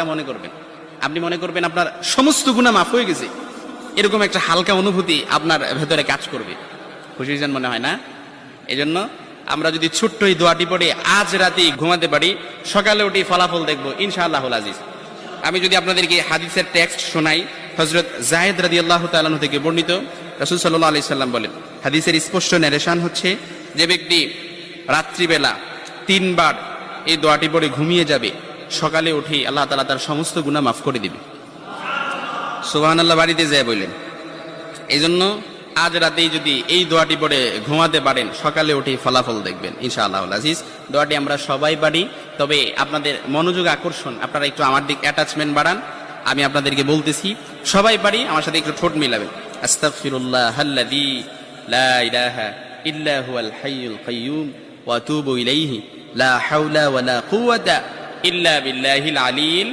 মনে করবেন, আপনি মনে করবেন আপনার সমস্ত গুনাহ মাফ হয়ে গেছে, এরকম একটা হালকা অনুভূতি আপনার ভেতরে কাজ করবে। খুশির জন্য মনে হয় না? এজন্য আমরা যদি ছোট্ট এই দোয়াটি পড়ে আজ রাতে ঘুমাতে পারি, সকালে উঠে ফলাফল দেখবো ইনশাআল্লাহুল আজিজ। আমি যদি আপনাদেরকে হাদিসের টেক্সট শোনাই, হযরত যায়েদ রাদিয়াল্লাহু তাআলা আনহু থেকে বর্ণিত, রাসূল সাল্লাল্লাহু আলাইহি সাল্লাম বলেন, হাদিসের স্পষ্ট ন্যারেশন হচ্ছে, যে ব্যক্তি রাত্রিবেলা 3 বার এই দোয়াটি পড়ে ঘুমিয়ে যাবে, সকালে উঠে আল্লাহ তাআলা তার সমস্ত গুনাহ মাফ করে দিবে। সুবহানাল্লাহ বাড়িতে যায় বললেন। এই জন্য আজ রাতেই যদি এই দোয়াটি পড়ে ঘুমাতে পারেন, সকালে উঠে ফলাফল দেখবেন ইনশাআল্লাহুল আজিজ। দোয়াটি আমরা সবাই পারি, তবে আপনাদের মনোযোগ আকর্ষণ, আপনারা একটু আমার দিক অ্যাটাচমেন্ট বাড়ান। আমি আপনাদেরকে বলতেছি, সবাই পারি, আমার সাথে একটু ঠোঁট মিলাবেন। আস্তাগফিরুল্লাহাল্লাযী লা ইলাহা ইল্লা হুয়াল হাইয়ুল কাইয়্যুম ওয়া আতুবু ইলাইহি লা হাওলা ওয়ালা কুওয়াতা ইল্লা বিল্লাহিল আলিয়্যিল